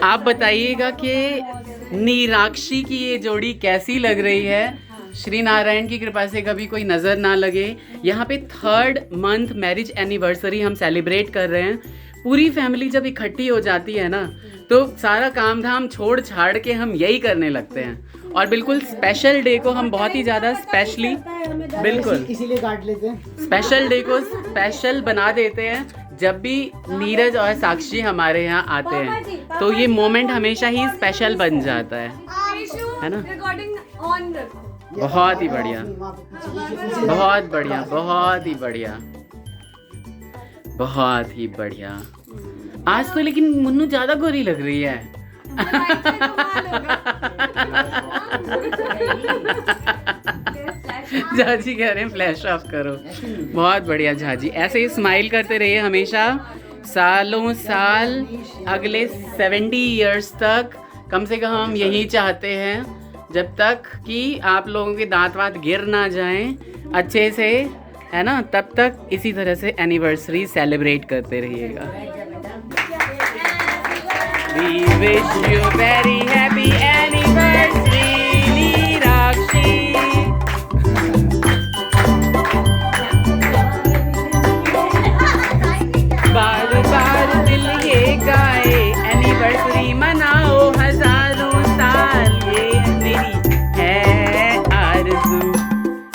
आप बताइएगा कि नीराक्षी की ये जोड़ी कैसी लग रही है। श्री नारायण की कृपा से कभी कोई नज़र ना लगे। यहाँ पे 3rd मंथ मैरिज एनिवर्सरी हम सेलिब्रेट कर रहे हैं। पूरी फैमिली जब इकट्ठी हो जाती है ना, तो सारा काम धाम छोड़ छाड़ के हम यही करने लगते हैं। और बिल्कुल स्पेशल डे को हम बहुत ही ज़्यादा स्पेशली, बिल्कुल इसीलिए काट लेते हैं। स्पेशल डे को स्पेशल बना देते हैं। जब भी नीरज और साक्षी हमारे यहाँ आते हैं तो ये मोमेंट हमेशा ही स्पेशल बन जाता है ना। रिकॉर्डिंग ऑन रखो। बहुत ही बढ़िया, बहुत बढ़िया, बहुत ही बढ़िया, बहुत ही बढ़िया। आज तो लेकिन मुन्नू ज्यादा गोरी लग रही है। झाजी कह रहे हैं फ्लैश ऑफ करो। बहुत बढ़िया झाजी, ऐसे ही स्माइल करते रहिए हमेशा, सालों साल, अगले 70 इयर्स तक कम से कम हम यही चाहते हैं, जब तक कि आप लोगों के दांत वात गिर ना जाएं अच्छे से, है ना, तब तक इसी तरह से एनिवर्सरी सेलिब्रेट करते रहिएगा। We wish you very happy anniversary, नीराक्षी। बार बार दिल ये गाए, एनिवर्सरी मनाओ हजारों साल, ये मेरी है आरज़ू।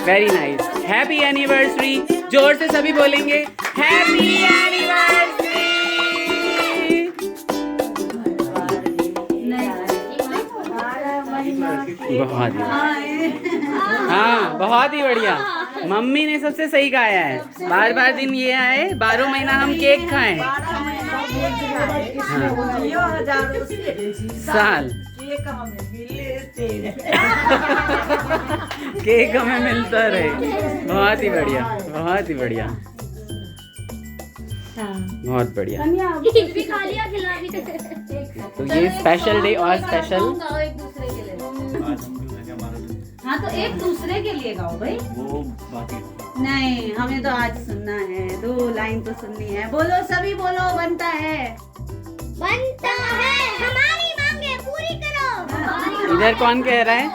Very nice, happy anniversary. जोर से सभी बोलेंगे हैप्पी एनिवर्सरी। बहुत ही, हाँ बहुत ही बढ़िया। मम्मी ने सबसे सही गाया है। बार बार दिन ये आए, 12 महीना हम केक खाएं। साल केक हमें मिलता रहे। बहुत ही बढ़िया, बहुत ही बढ़िया, बहुत बढ़िया। तो ये स्पेशल डे और स्पेशल, हाँ तो एक दूसरे के लिए गाओ भाई। वो बाकी नहीं, हमें तो आज सुनना है, 2 लाइन तो सुननी है। बोलो सभी बोलो, बनता है, बनता है, हमारी मांगे पूरी करो। इधर कौन कह रहा है?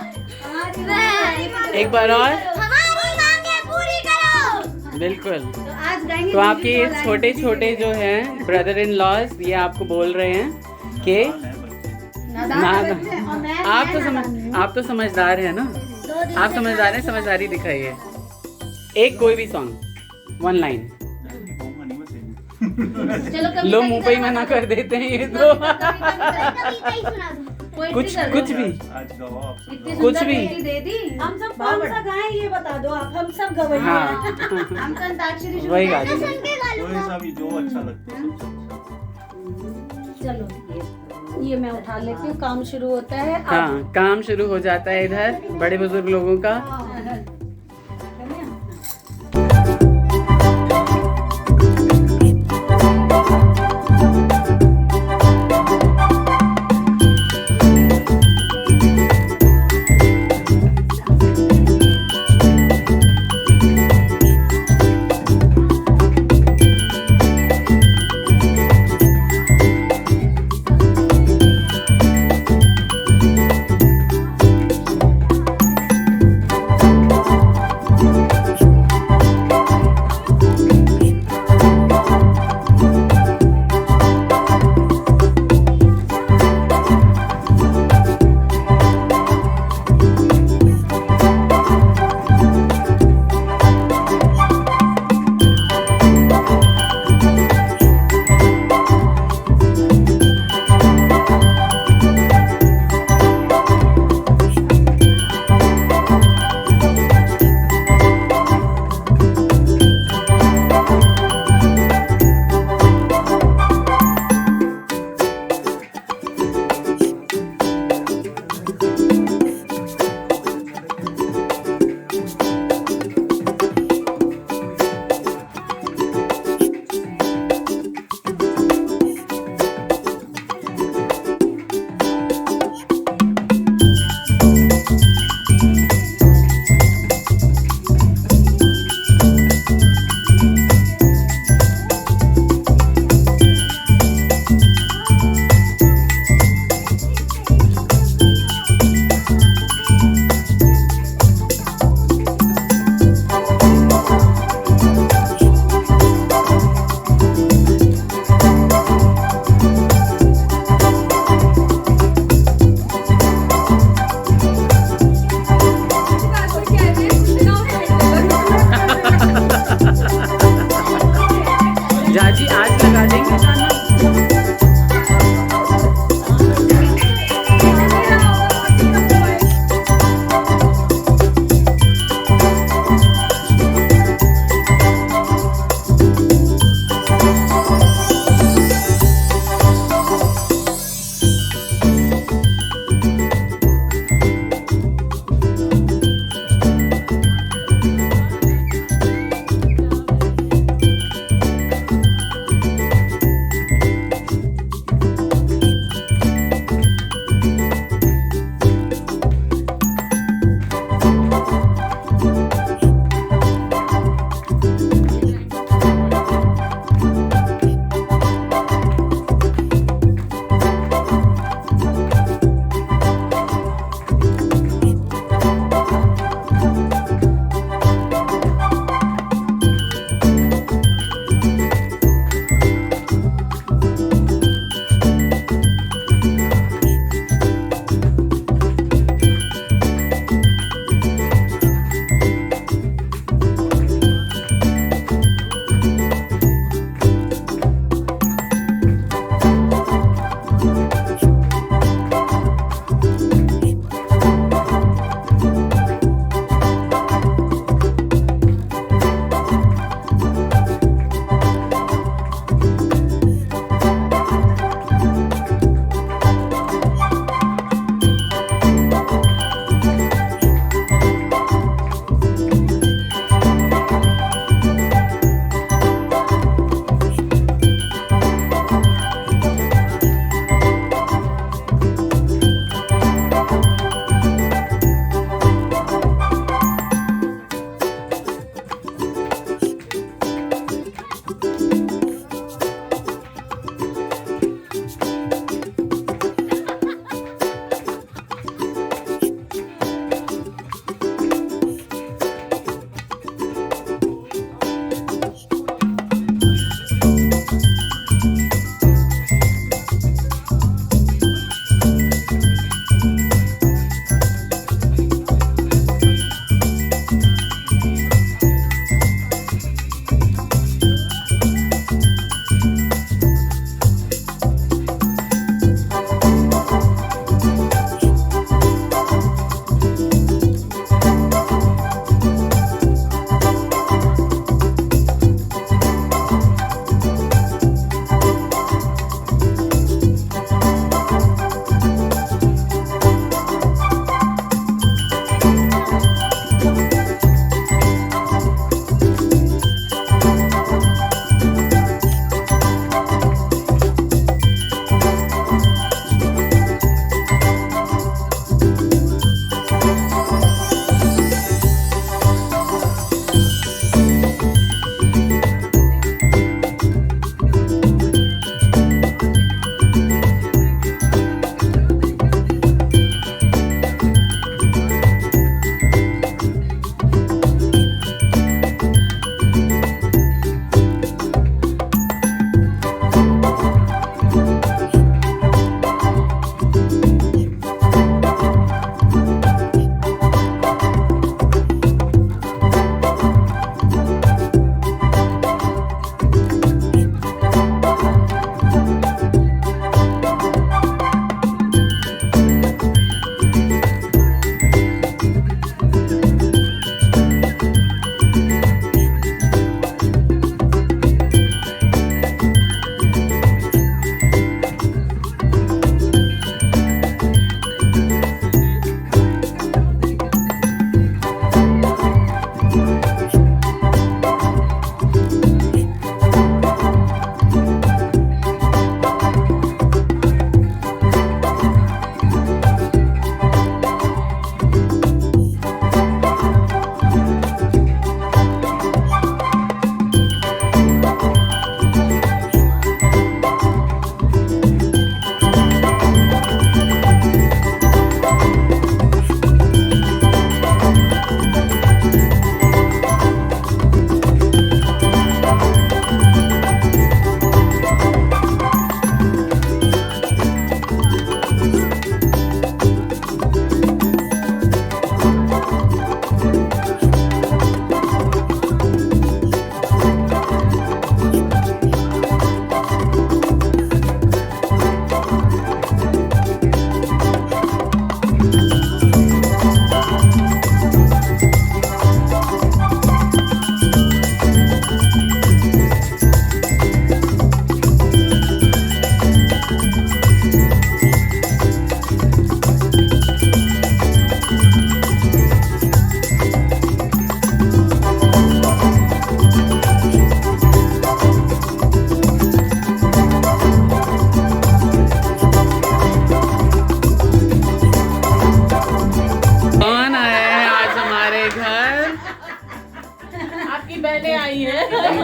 एक बार और, हमारी मांगे पूरी करो। बिल्कुल। तो आज गाएंगे। तो आपके छोटे छोटे जो हैं ब्रदर इन लॉज, ये आपको बोल रहे हैं कि आप तो समझदार हैं ना, आप समझदार हैं, समझदारी दिखाइए। एक कोई भी सॉन्ग, 1 लाइन। लो मुंह पे ही मना कर देते हैं ये तो। कुछ भी, कुछ भी। दे दी। हम सब कौन सा गाएं ये बता दो आप। हम सब गवैया हैं। हाँ हम तो अंताक्षरी शुरू वही गा मैं दीजिए। सुन के गा कोई लूंगा। सा भी जो अच्छा लगता है। चलो ये मैं उठा लेती हूँ। काम शुरू होता है। हाँ, काम शुरू हो जाता है इधर बड़े बुजुर्ग लोगों का।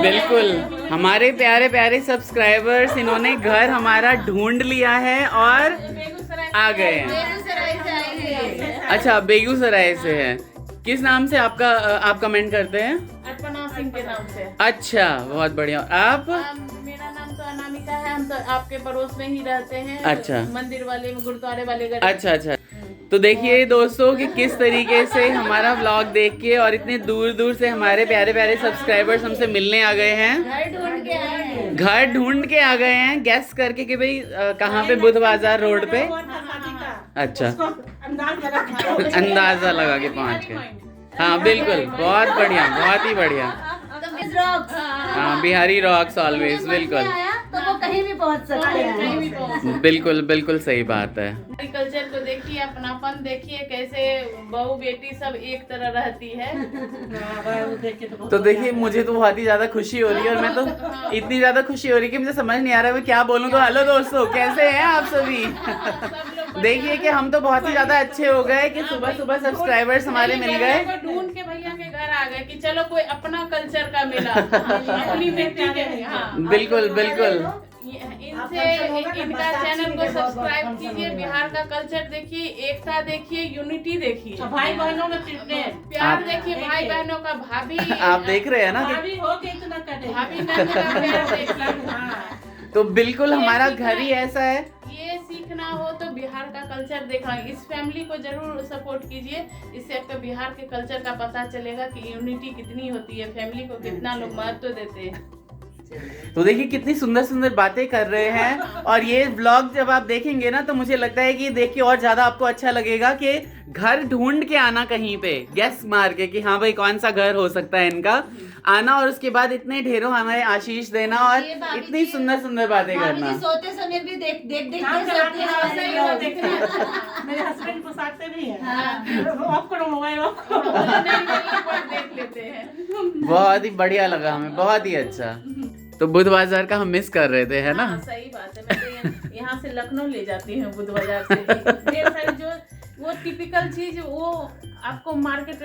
बिल्कुल हमारे प्यारे प्यारे सब्सक्राइबर्स, इन्होंने घर हमारा ढूंढ लिया है और आ गए हैं। अच्छा, बेगूसराय से है। किस नाम से आपका आप कमेंट करते हैं? अर्पणा सिंह के नाम से। अच्छा, बहुत बढ़िया। आप? मेरा नाम तो अनामिका है, हम तो आपके पड़ोस में ही रहते हैं। अच्छा। मंदिर वाले गुरुद्वारे वाले घर। अच्छा अच्छा। तो देखिए दोस्तों कि किस तरीके से हमारा व्लॉग देख के और इतने दूर दूर से हमारे प्यारे प्यारे सब्सक्राइबर्स हमसे मिलने आ गए हैं, घर ढूंढ के आ गए हैं, गेस करके कि भाई कहाँ पे, बुध बाजार रोड पे। अच्छा, अंदाजा लगा के पहुँच गए। हाँ बिल्कुल, बहुत बढ़िया, बहुत ही बढ़िया। हाँ, बिहारी रॉक्स ऑलवेज, बिल्कुल तो वो कहीं भी पहुंच सकते हैं। बिल्कुल बिल्कुल सही बात है। कल्चर को देखिए, अपनापन देखिए, कैसे बहू बेटी सब एक तरह रहती है। तो देखिए मुझे तो बहुत ही ज्यादा खुशी हो रही है, और मैं तो इतनी ज्यादा खुशी हो रही है कि मुझे समझ नहीं आ रहा मैं क्या बोलूं। तो हेलो दोस्तों, कैसे हैं आप सभी? देखिए कि हम तो बहुत ही ज्यादा अच्छे हो गए कि सुबह सुबह सब्सक्राइबर्स हमारे मिल गए। ढूंढ के भैया के घर आ गए कि चलो कोई अपना कल्चर का मिला, अपनी बेटी के। हाँ बिल्कुल बिल्कुल। इनसे इनका चैनल को सब्सक्राइब कीजिए, बिहार का कल्चर देखिए, एकता देखिए, यूनिटी देखिए, भाई बहनों में प्यार देखिए, भाई बहनों का, भाभी आप देख रहे हैं ना कि भाभी हो के इतना करे, भाभी बहन का प्यार देखिए। तो बिल्कुल हमारा घर ही ऐसा है। ये सीखना हो तो बिहार का कल्चर देखना, इस फैमिली को जरूर सपोर्ट कीजिए, इससे आपका बिहार के कल्चर का पता चलेगा कि यूनिटी कितनी होती है, फैमिली को कितना लोग महत्व देते हैं। तो देखिए कितनी सुंदर सुंदर बातें कर रहे हैं, और ये व्लॉग जब आप देखेंगे ना तो मुझे लगता है कि देख के और ज्यादा आपको अच्छा लगेगा कि घर ढूंढ के आना, कहीं पे गेस मार के कि हाँ भाई कौन सा घर हो सकता है इनका, आना, और उसके बाद इतने ढेरों हमें आशीष देना और इतनी सुंदर सुंदर बातें करना। सोते समय भी देख मेरे हस्बैंड पोसाकते भी हैं, आपको मोबाइल देख लेते हैं। बहुत ही बढ़िया लगा हमें, बहुत ही अच्छा। तो बुध बाजार का हम मिस कर रहे थे, है ना? हाँ, सही बात है। मैं तो यहाँ से लखनऊ ले जाती हूँ बुध बाजार से। ढेर सारी जो वो टिपिकल चीज वो आपको मार्केट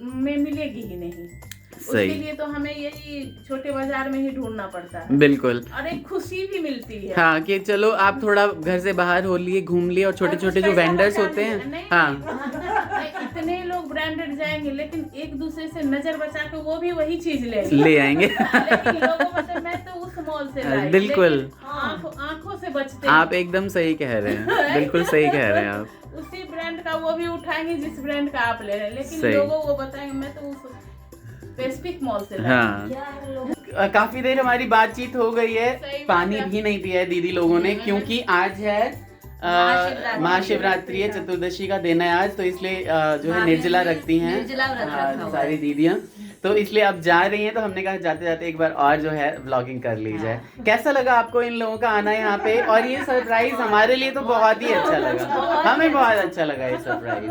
में मिलेगी ही नहीं। उसके लिए तो हमें यही छोटे बाजार में ही ढूंढना पड़ता है। बिल्कुल। और एक खुशी भी मिलती है। हाँ कि चलो आप थोड़ा घर से बाहर हो लिए, घूम लिए, और छोटे छोटे जो वेंडर्स होते हैं, हाँ इतने लोग ब्रांडेड जाएंगे लेकिन एक दूसरे से नजर बचा के वो भी वही चीज ले आएंगे। लेकिन लोगों मतलब मैं तो उस मॉल से लाई, बिल्कुल आंखों से बचते आप एकदम सही कह रहे हैं, बिल्कुल सही कह रहे हैं आप। उसी ब्रांड का वो भी उठाएंगे जिस ब्रांड का आप ले रहे हैं, लेकिन लोगों को बताएंगे मैं तो उस स्पेसिफिक मॉल से लाई। हाँ, काफी देर हमारी बातचीत हो गई है, पानी भी नहीं पिया है दीदी लोगों ने, क्योंकि आज है महाशिवरात्रि है, चतुर्दशी का दिन है आज, तो इसलिए जो है निर्जला रखती हैं सारी दीदियाँ, तो इसलिए अब जा रही हैं। तो हमने कहा जाते जाते एक बार और जो है व्लॉगिंग कर ली जाए। कैसा लगा आपको इन लोगों का आना यहाँ पे? और ये सरप्राइज हमारे लिए तो बहुत ही अच्छा लगा, हमें बहुत अच्छा लगा ये सरप्राइज।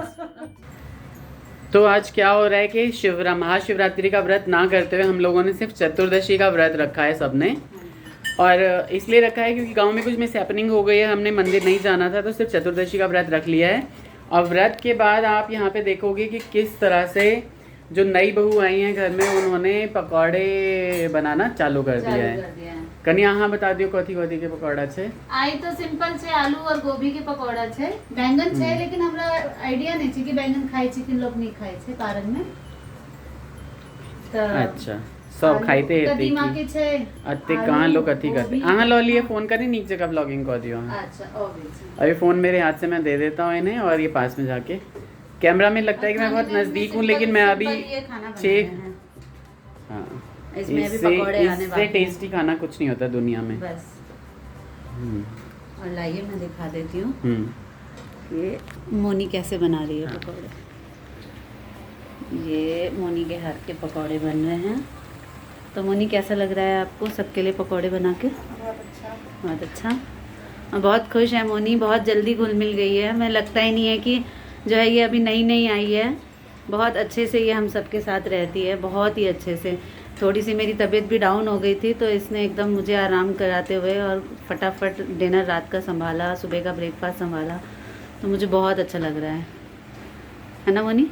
तो आज क्या हो रहा है कि महाशिवरात्रि का व्रत ना करते हुए हम लोगों ने सिर्फ चतुर्दशी का व्रत रखा है सबने, और इसलिए रखा है क्योंकि गांव में कुछ मिस हैपनिंग हो गई है, हमने मंदिर नहीं जाना था, तो सिर्फ चतुर्दशी का व्रत रख लिया है। और व्रत के बाद आप यहाँ पे देखोगे कि किस तरह से जो नई बहू आई हैं घर में, उन्होंने पकौड़े बनाना चालू कर दिया है। कन्या हाँ बता दियो कथी कथी के पकौड़ा छे? आई तो सिंपल छे, आलू और गोभी के पकौड़ा छे, बैंगन छे, लेकिन हमरा आइडिया नहीं छे कि बैंगन खाई छे कि लोग नहीं खाई छे कारण में। अच्छा सब खाइते हैं कदीमा के छे, अत्ते कहां लोग कथी करते आहा लो लिए फोन करी नीचे का ब्लॉगिंग कर दियो। अच्छा ओके, अभी फोन मेरे हाथ से मैं दे देता हूँ इन्हें, और ये पास में जाके कैमरा में लगता है कि मैं बहुत नजदीक हूँ, लेकिन मैं अभी इससे टेस्टी खाना कुछ नहीं होता दुनिया में बस। और लाइए मैं दिखा देती हूँ ये मोनी कैसे बना रही है पकौड़े। ये मोनी के हाथ के पकौड़े बन रहे हैं। तो मोनी कैसा लग रहा है आपको सबके लिए पकौड़े बना के? बहुत अच्छा। बहुत खुश है मोनी, बहुत जल्दी घुल मिल गई है। हमें लगता ही नहीं है कि जो है ये अभी नई आई है, बहुत अच्छे से ये हम सबके साथ रहती है, बहुत ही अच्छे से। थोड़ी सी मेरी तबीयत भी डाउन हो गई थी, तो इसने एकदम मुझे आराम कराते हुए और फटाफट डिनर रात का संभाला, सुबह का ब्रेकफास्ट संभाला, तो मुझे बहुत अच्छा लग रहा है ना मोनी?